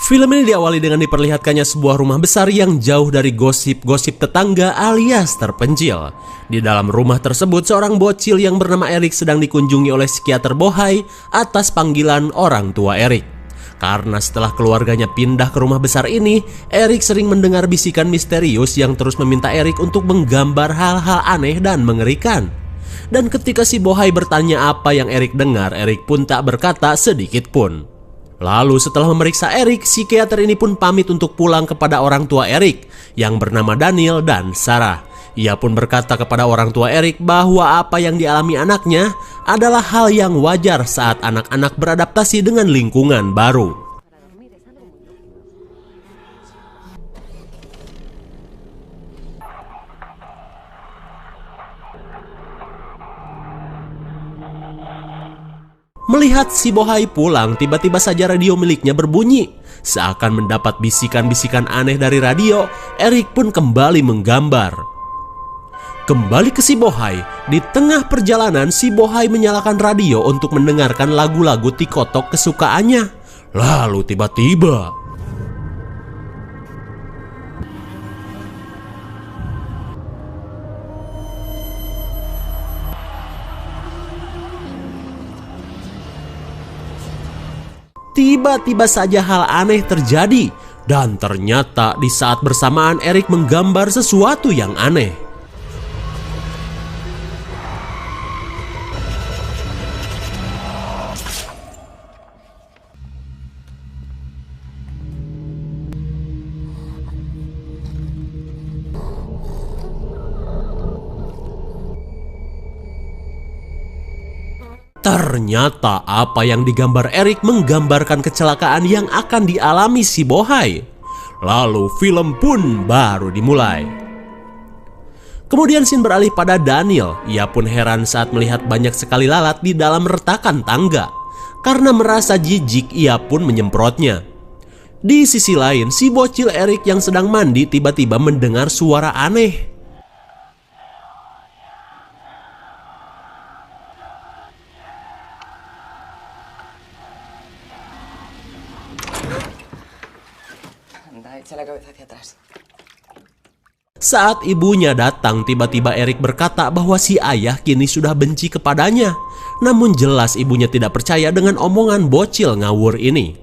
Film ini diawali dengan diperlihatkannya sebuah rumah besar yang jauh dari gosip-gosip tetangga alias terpencil. Di dalam rumah tersebut, seorang bocil yang bernama Eric sedang dikunjungi oleh psikiater Bohai atas panggilan orang tua Eric. Karena setelah keluarganya pindah ke rumah besar ini, Eric sering mendengar bisikan misterius yang terus meminta Eric untuk menggambar hal-hal aneh dan mengerikan. Dan ketika si Bohai bertanya apa yang Eric dengar, Eric pun tak berkata sedikit pun. Lalu setelah memeriksa Eric, psikiater ini pun pamit untuk pulang kepada orang tua Eric yang bernama Daniel dan Sarah. Ia pun berkata kepada orang tua Eric bahwa apa yang dialami anaknya adalah hal yang wajar saat anak-anak beradaptasi dengan lingkungan baru. Melihat si Bohai pulang, tiba-tiba saja radio miliknya berbunyi. Seakan mendapat bisikan-bisikan aneh dari radio, Eric pun kembali menggambar. Kembali ke si Bohai, di tengah perjalanan si Bohai menyalakan radio untuk mendengarkan lagu-lagu tikotok kesukaannya. Lalu tiba-tiba saja hal aneh terjadi. Dan ternyata di saat bersamaan Eric menggambar sesuatu yang aneh. Ternyata apa yang digambar Eric menggambarkan kecelakaan yang akan dialami si Bohai. Lalu film pun baru dimulai. Kemudian scene beralih pada Daniel. Ia pun heran saat melihat banyak sekali lalat di dalam retakan tangga. Karena merasa jijik, ia pun menyemprotnya. Di sisi lain, si bocil Eric yang sedang mandi tiba-tiba mendengar suara aneh. Saat ibunya datang, tiba-tiba Eric berkata bahwa si ayah kini sudah benci kepadanya. Namun jelas ibunya tidak percaya dengan omongan bocil ngawur ini.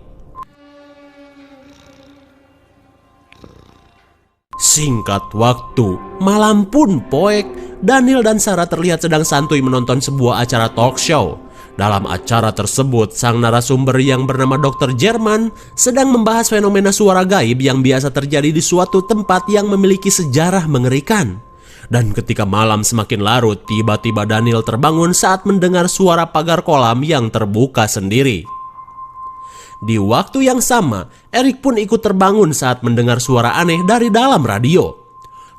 Singkat waktu, malam pun poek. Daniel dan Sarah terlihat sedang santuy menonton sebuah acara talk show. Dalam acara tersebut, sang narasumber yang bernama Dr. Jerman sedang membahas fenomena suara gaib yang biasa terjadi di suatu tempat yang memiliki sejarah mengerikan. Dan ketika malam semakin larut, tiba-tiba Daniel terbangun saat mendengar suara pagar kolam yang terbuka sendiri. Di waktu yang sama, Eric pun ikut terbangun saat mendengar suara aneh dari dalam radio.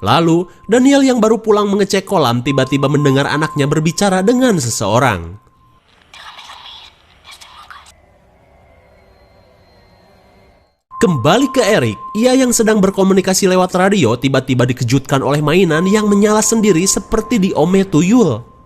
Lalu, Daniel yang baru pulang mengecek kolam tiba-tiba mendengar anaknya berbicara dengan seseorang. Kembali ke Eric, ia yang sedang berkomunikasi lewat radio tiba-tiba dikejutkan oleh mainan yang menyala sendiri seperti di Ome Tuyul.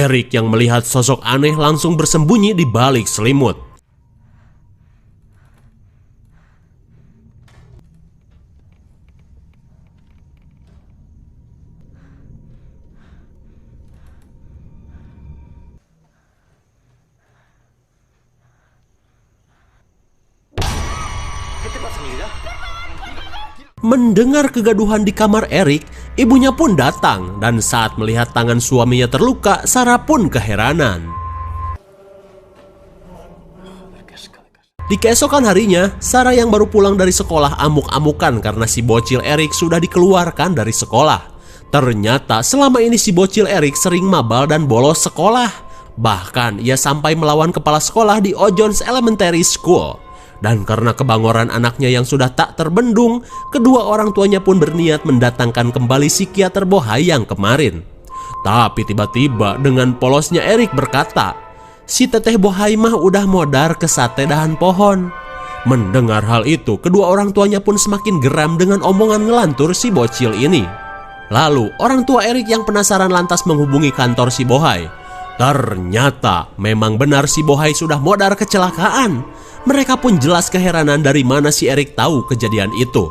Eric yang melihat sosok aneh langsung bersembunyi di balik selimut. Mendengar kegaduhan di kamar Eric, ibunya pun datang dan saat melihat tangan suaminya terluka, Sarah pun keheranan. Di keesokan harinya, Sarah yang baru pulang dari sekolah amuk-amukan karena si bocil Eric sudah dikeluarkan dari sekolah. Ternyata selama ini si bocil Eric sering mabal dan bolos sekolah. Bahkan ia sampai melawan kepala sekolah di O'Jones Elementary School. Dan karena kebangoran anaknya yang sudah tak terbendung, kedua orang tuanya pun berniat mendatangkan kembali psikiater bohai yang kemarin. Tapi tiba-tiba dengan polosnya Erik berkata, si teteh bohai mah udah modar ke sate dahan pohon. Mendengar hal itu, kedua orang tuanya pun semakin geram dengan omongan ngelantur si bocil ini. Lalu orang tua Erik yang penasaran lantas menghubungi kantor si bohai. Ternyata memang benar si bohai sudah modar kecelakaan. Mereka pun jelas keheranan dari mana si Erik tahu kejadian itu.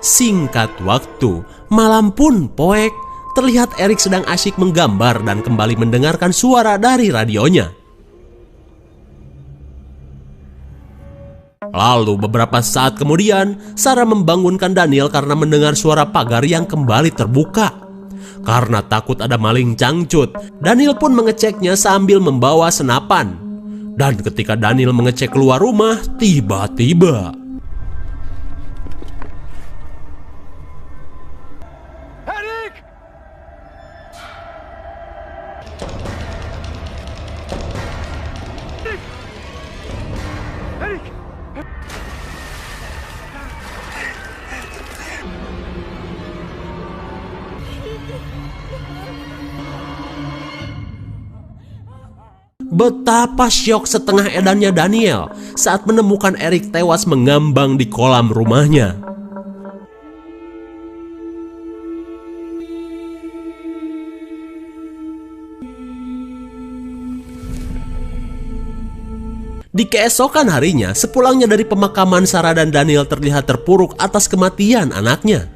Singkat waktu, malam pun poek, terlihat Erik sedang asyik menggambar dan kembali mendengarkan suara dari radionya. Lalu beberapa saat kemudian, Sarah membangunkan Daniel karena mendengar suara pagar yang kembali terbuka. Karena takut ada maling cangcut, Daniel pun mengeceknya sambil membawa senapan. Dan ketika Daniel mengecek keluar rumah, tiba-tiba Erik! Erik! betapa syok setengah edannya Daniel saat menemukan Erik tewas mengambang di kolam rumahnya. Di keesokan harinya, sepulangnya dari pemakaman, Sarah dan Daniel terlihat terpuruk atas kematian anaknya.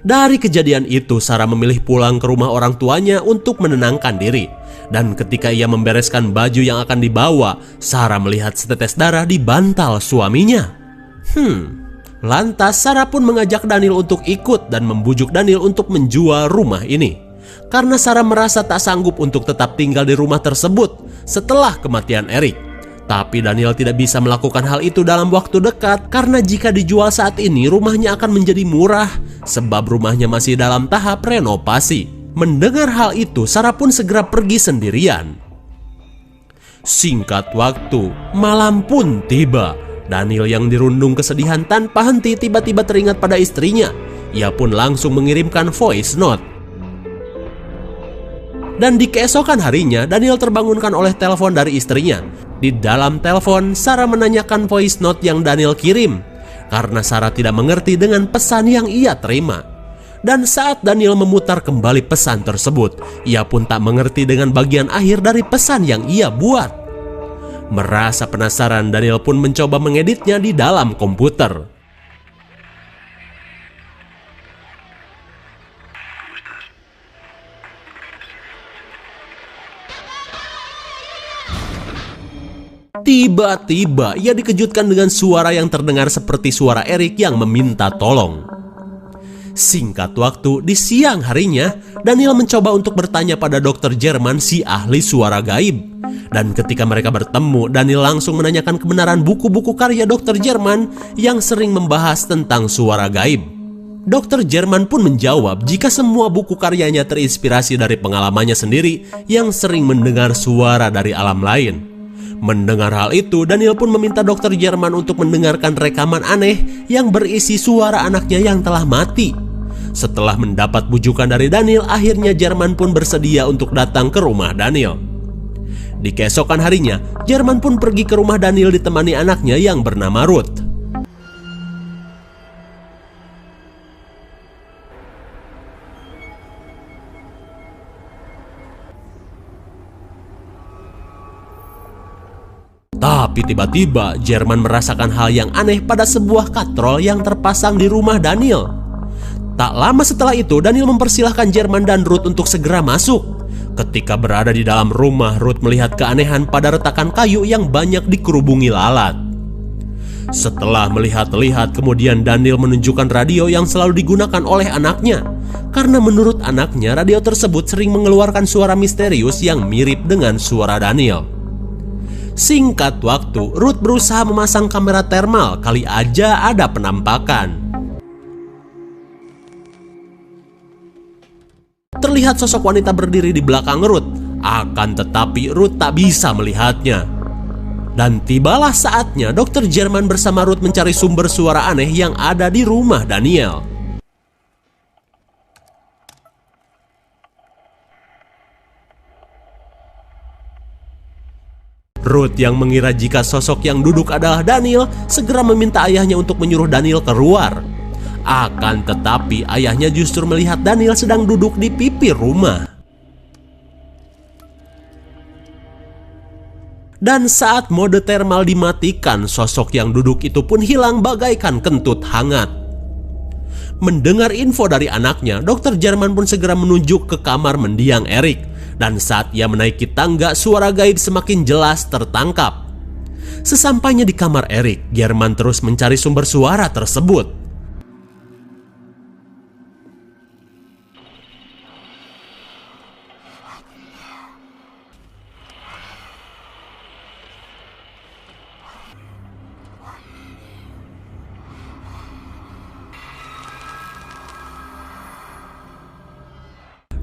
Dari kejadian itu, Sarah memilih pulang ke rumah orang tuanya untuk menenangkan diri. Dan ketika ia membereskan baju yang akan dibawa, Sarah melihat setetes darah di bantal suaminya. Lantas Sarah pun mengajak Daniel untuk ikut dan membujuk Daniel untuk menjual rumah ini. Karena Sarah merasa tak sanggup untuk tetap tinggal di rumah tersebut setelah kematian Erik. Tapi Daniel tidak bisa melakukan hal itu dalam waktu dekat karena jika dijual saat ini rumahnya akan menjadi murah sebab rumahnya masih dalam tahap renovasi. Mendengar hal itu, Sarah pun segera pergi sendirian. Singkat waktu, malam pun tiba. Daniel yang dirundung kesedihan tanpa henti tiba-tiba teringat pada istrinya. Ia pun langsung mengirimkan voice note. Dan di keesokan harinya, Daniel terbangunkan oleh telepon dari istrinya. Di dalam telepon, Sarah menanyakan voice note yang Daniel kirim karena Sarah tidak mengerti dengan pesan yang ia terima. Dan saat Daniel memutar kembali pesan tersebut, ia pun tak mengerti dengan bagian akhir dari pesan yang ia buat. Merasa penasaran, Daniel pun mencoba mengeditnya di dalam komputer. Tiba-tiba ia dikejutkan dengan suara yang terdengar seperti suara Erik yang meminta tolong. Singkat waktu, di siang harinya, Daniel mencoba untuk bertanya pada dokter Jerman, si ahli suara gaib. Dan ketika mereka bertemu, Daniel langsung menanyakan kebenaran buku-buku karya dokter Jerman yang sering membahas tentang suara gaib. Dokter Jerman pun menjawab jika semua buku karyanya terinspirasi dari pengalamannya sendiri yang sering mendengar suara dari alam lain. Mendengar hal itu, Daniel pun meminta dokter Jerman untuk mendengarkan rekaman aneh yang berisi suara anaknya yang telah mati. Setelah mendapat bujukan dari Daniel, akhirnya Jerman pun bersedia untuk datang ke rumah Daniel. Di keesokan harinya, Jerman pun pergi ke rumah Daniel ditemani anaknya yang bernama Ruth. Tapi tiba-tiba Jerman merasakan hal yang aneh pada sebuah katrol yang terpasang di rumah Daniel. Tak lama setelah itu, Daniel mempersilahkan Jerman dan Ruth untuk segera masuk. Ketika berada di dalam rumah, Ruth melihat keanehan pada retakan kayu yang banyak dikerubungi lalat. Setelah melihat-lihat, kemudian Daniel menunjukkan radio yang selalu digunakan oleh anaknya. Karena menurut anaknya, radio tersebut sering mengeluarkan suara misterius yang mirip dengan suara Daniel. Singkat waktu, Ruth berusaha memasang kamera thermal, kali aja ada penampakan. Terlihat sosok wanita berdiri di belakang Ruth, akan tetapi Ruth tak bisa melihatnya. Dan tibalah saatnya dokter Jerman bersama Ruth mencari sumber suara aneh yang ada di rumah Daniel. Ruth yang mengira jika sosok yang duduk adalah Daniel, segera meminta ayahnya untuk menyuruh Daniel keluar. Akan tetapi ayahnya justru melihat Daniel sedang duduk di pipi rumah. Dan saat mode thermal dimatikan, sosok yang duduk itu pun hilang bagaikan kentut hangat. Mendengar info dari anaknya, dokter Jerman pun segera menunjuk ke kamar mendiang Eric. Dan saat ia menaiki tangga, suara gaib semakin jelas tertangkap. Sesampainya di kamar Eric, Jerman terus mencari sumber suara tersebut.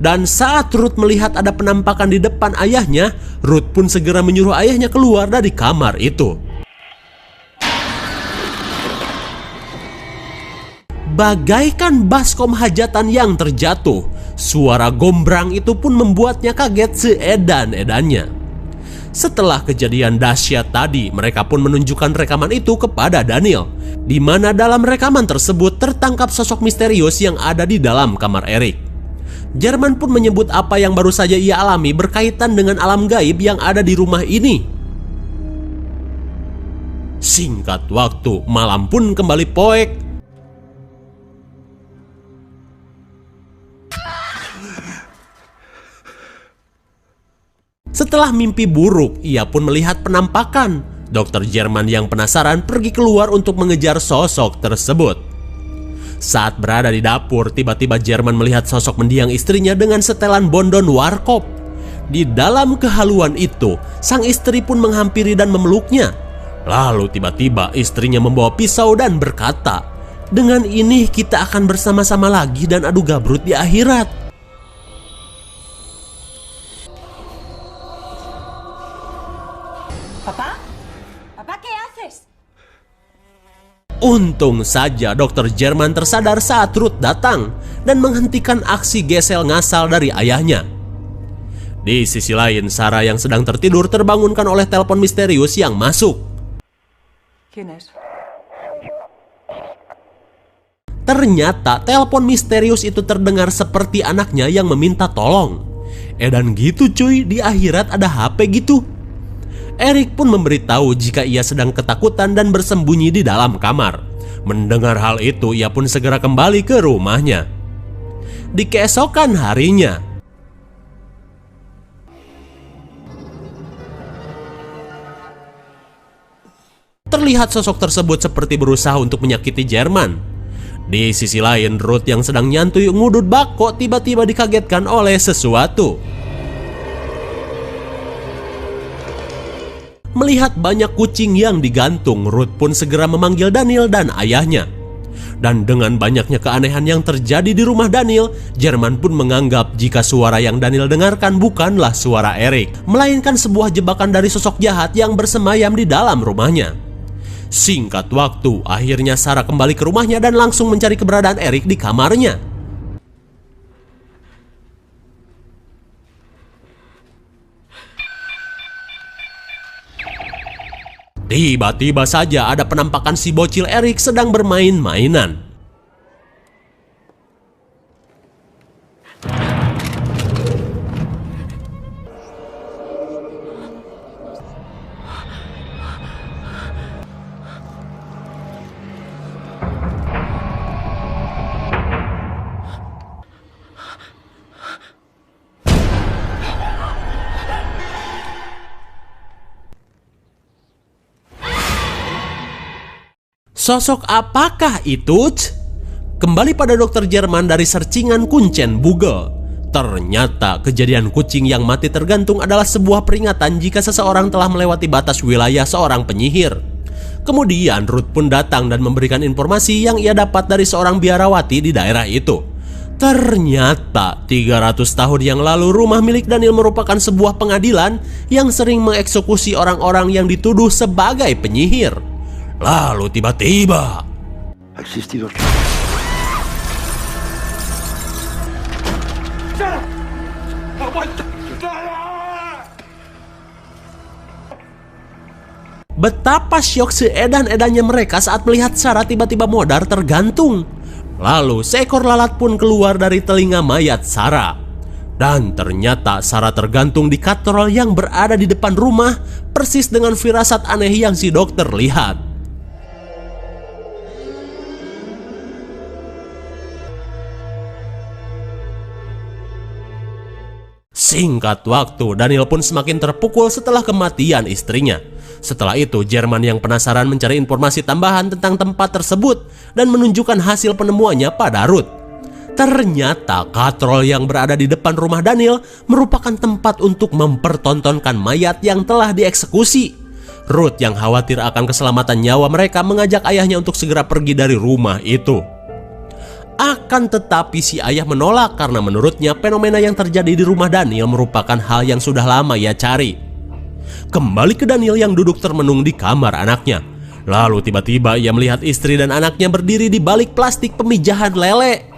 Dan saat Ruth melihat ada penampakan di depan ayahnya, Ruth pun segera menyuruh ayahnya keluar dari kamar itu. Bagaikan baskom hajatan yang terjatuh, suara gombrang itu pun membuatnya kaget seedan-edannya. Setelah kejadian dahsyat tadi, mereka pun menunjukkan rekaman itu kepada Daniel, di mana dalam rekaman tersebut tertangkap sosok misterius yang ada di dalam kamar Eric. Jerman pun menyebut apa yang baru saja ia alami berkaitan dengan alam gaib yang ada di rumah ini. Singkat waktu, malam pun kembali poek. Setelah mimpi buruk, ia pun melihat penampakan. Dokter Jerman yang penasaran pergi keluar untuk mengejar sosok tersebut. Saat berada di dapur, tiba-tiba Jerman melihat sosok mendiang istrinya dengan setelan bondon warkop. Di dalam kehaluan itu, sang istri pun menghampiri dan memeluknya. Lalu tiba-tiba istrinya membawa pisau dan berkata, "Dengan ini kita akan bersama-sama lagi dan adu gabrut di akhirat." Papa? Papa, ¿qué haces? Untung saja dokter Jerman tersadar saat Ruth datang dan menghentikan aksi gesel ngasal dari ayahnya. Di sisi lain, Sarah yang sedang tertidur terbangunkan oleh telepon misterius yang masuk. ¿Quién es? Ternyata telepon misterius itu terdengar seperti anaknya yang meminta tolong. Dan gitu cuy, di akhirat ada HP gitu. Eric pun memberitahu jika ia sedang ketakutan dan bersembunyi di dalam kamar. Mendengar hal itu, ia pun segera kembali ke rumahnya. Di keesokan harinya, terlihat sosok tersebut seperti berusaha untuk menyakiti Jerman. Di sisi lain, Ruth yang sedang nyantui ngudut bako tiba-tiba dikagetkan oleh sesuatu. Melihat banyak kucing yang digantung, Ruth pun segera memanggil Daniel dan ayahnya. Dan dengan banyaknya keanehan yang terjadi di rumah Daniel, Jerman pun menganggap jika suara yang Daniel dengarkan bukanlah suara Eric, melainkan sebuah jebakan dari sosok jahat yang bersemayam di dalam rumahnya. Singkat waktu, akhirnya Sarah kembali ke rumahnya dan langsung mencari keberadaan Eric di kamarnya. Tiba-tiba saja ada penampakan si bocil Eric sedang bermain-mainan. Sosok apakah itu? Kembali pada dokter Jerman dari searchingan kuncen Google. Ternyata kejadian kucing yang mati tergantung adalah sebuah peringatan jika seseorang telah melewati batas wilayah seorang penyihir. Kemudian Ruth pun datang dan memberikan informasi yang ia dapat dari seorang biarawati di daerah itu. Ternyata 300 tahun yang lalu rumah milik Daniel merupakan sebuah pengadilan yang sering mengeksekusi orang-orang yang dituduh sebagai penyihir. Lalu tiba-tiba betapa syok seedan-edannya mereka saat melihat Sarah tiba-tiba modar tergantung. Lalu seekor lalat pun keluar dari telinga mayat Sarah. Dan ternyata Sarah tergantung di katrol yang berada di depan rumah, persis dengan firasat aneh yang si dokter lihat. Singkat waktu, Daniel pun semakin terpukul setelah kematian istrinya. Setelah itu, Jerman yang penasaran mencari informasi tambahan tentang tempat tersebut dan menunjukkan hasil penemuannya pada Ruth. Ternyata katrol yang berada di depan rumah Daniel merupakan tempat untuk mempertontonkan mayat yang telah dieksekusi. Ruth yang khawatir akan keselamatan nyawa mereka mengajak ayahnya untuk segera pergi dari rumah itu. Akan tetapi si ayah menolak karena menurutnya fenomena yang terjadi di rumah Daniel merupakan hal yang sudah lama ia cari. Kembali ke Daniel yang duduk termenung di kamar anaknya. Lalu tiba-tiba ia melihat istri dan anaknya berdiri di balik plastik pemijahan lele.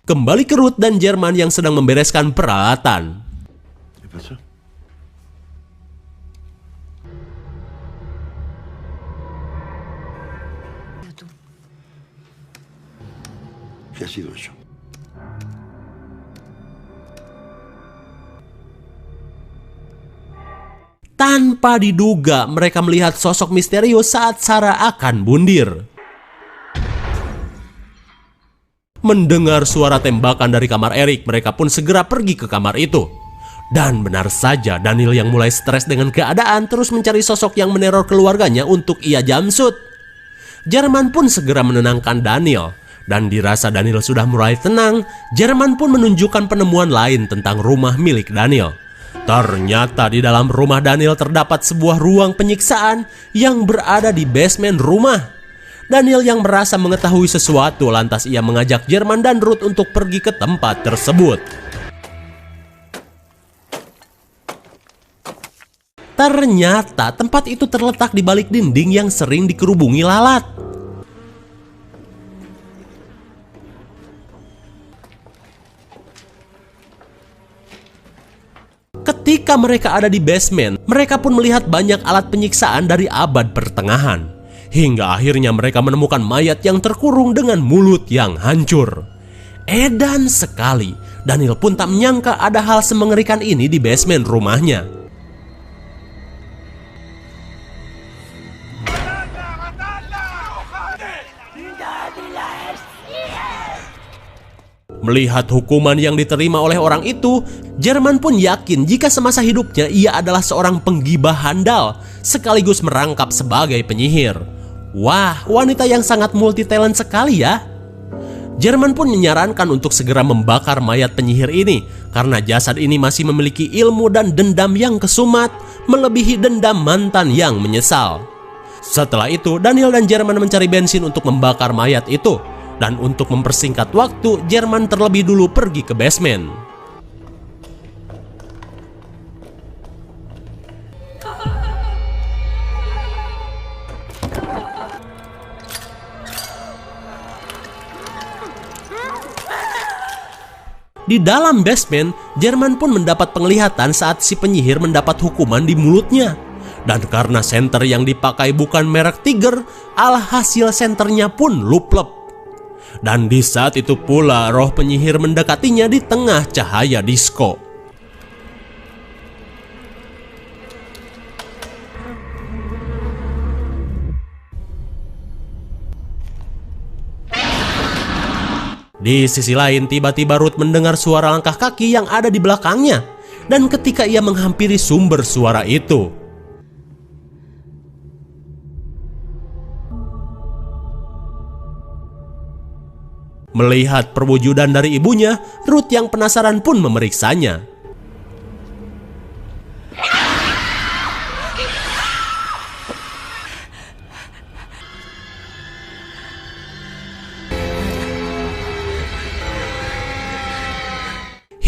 Kembali ke Ruth dan Jerman yang sedang membereskan peralatan. ¿Qué ha sido eso? Tanpa diduga, mereka melihat sosok misterius saat Sarah akan bundir. Mendengar suara tembakan dari kamar Eric, mereka pun segera pergi ke kamar itu. Dan benar saja, Daniel yang mulai stres dengan keadaan terus mencari sosok yang meneror keluarganya untuk ia jamsut. Jerman pun segera menenangkan Daniel. Dan dirasa Daniel sudah mulai tenang, Jerman pun menunjukkan penemuan lain tentang rumah milik Daniel. Ternyata di dalam rumah Daniel terdapat sebuah ruang penyiksaan yang berada di basement rumah. Daniel yang merasa mengetahui sesuatu, lantas ia mengajak Jerman dan Ruth untuk pergi ke tempat tersebut. Ternyata tempat itu terletak di balik dinding yang sering dikerubungi lalat. Ketika mereka ada di basement, mereka pun melihat banyak alat penyiksaan dari abad pertengahan. Hingga akhirnya mereka menemukan mayat yang terkurung dengan mulut yang hancur. Edan sekali, Daniel pun tak menyangka ada hal semengerikan ini di basement rumahnya. Melihat hukuman yang diterima oleh orang itu, Jerman pun yakin jika semasa hidupnya ia adalah seorang penggibah handal, sekaligus merangkap sebagai penyihir. Wah, wanita yang sangat multi talent sekali ya. Jerman pun menyarankan untuk segera membakar mayat penyihir ini, karena jasad ini masih memiliki ilmu dan dendam yang kesumat, melebihi dendam mantan yang menyesal. Setelah itu, Daniel dan Jerman mencari bensin untuk membakar mayat itu. Dan untuk mempersingkat waktu, Jerman terlebih dulu pergi ke basement. Di dalam basement, Jerman pun mendapat penglihatan saat si penyihir mendapat hukuman di mulutnya. Dan karena senter yang dipakai bukan merek Tiger, alhasil senternya pun luplep. Dan di saat itu pula roh penyihir mendekatinya di tengah cahaya disko. Di sisi lain, tiba-tiba Ruth mendengar suara langkah kaki yang ada di belakangnya. Dan ketika ia menghampiri sumber suara itu, melihat perwujudan dari ibunya, Ruth yang penasaran pun memeriksanya.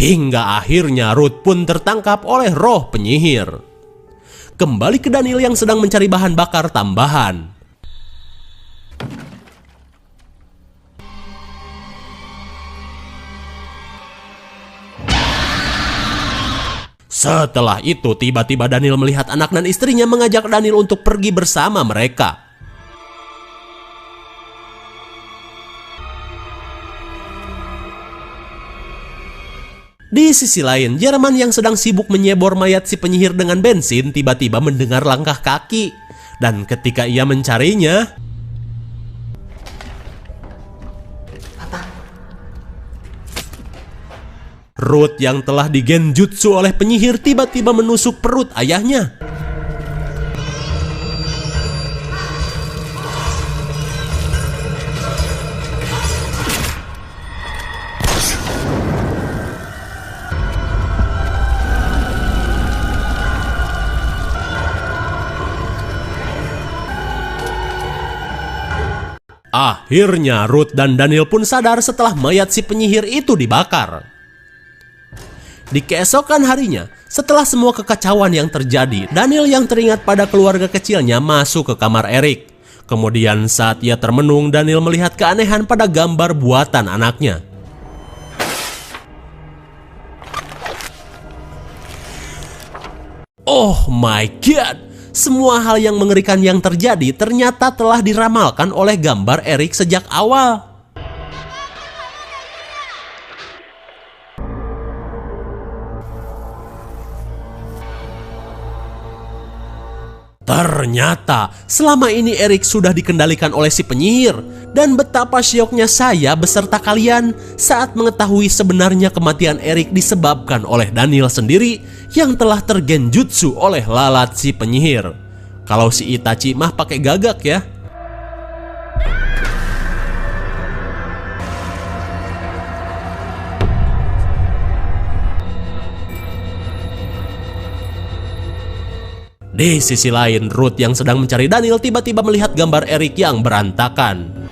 Hingga akhirnya Ruth pun tertangkap oleh roh penyihir. Kembali ke Daniel yang sedang mencari bahan bakar tambahan. Setelah itu, tiba-tiba Daniel melihat anak dan istrinya mengajak Daniel untuk pergi bersama mereka. Di sisi lain, Jerman yang sedang sibuk menyebor mayat si penyihir dengan bensin tiba-tiba mendengar langkah kaki. Dan ketika ia mencarinya, Ruth yang telah digenjutsu oleh penyihir tiba-tiba menusuk perut ayahnya. Akhirnya Ruth dan Daniel pun sadar setelah mayat si penyihir itu dibakar. Di keesokan harinya, setelah semua kekacauan yang terjadi, Daniel yang teringat pada keluarga kecilnya masuk ke kamar Eric. Kemudian saat ia termenung, Daniel melihat keanehan pada gambar buatan anaknya. Oh my god! Semua hal yang mengerikan yang terjadi ternyata telah diramalkan oleh gambar Eric sejak awal. Ternyata selama ini Eric sudah dikendalikan oleh si penyihir. Dan betapa syoknya saya beserta kalian saat mengetahui sebenarnya kematian Eric disebabkan oleh Daniel sendiri yang telah tergenjutsu oleh lalat si penyihir. Kalau si Itachi mah pakai gagak ya. Di sisi lain, Ruth yang sedang mencari Daniel tiba-tiba melihat gambar Eric yang berantakan.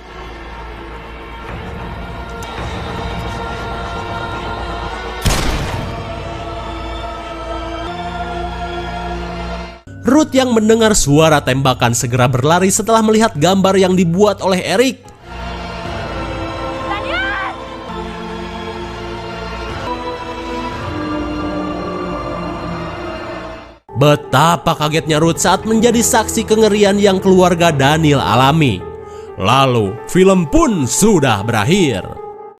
Ruth yang mendengar suara tembakan segera berlari setelah melihat gambar yang dibuat oleh Eric. Betapa kagetnya Ruth saat menjadi saksi kengerian yang keluarga Daniel alami. Lalu, film pun sudah berakhir.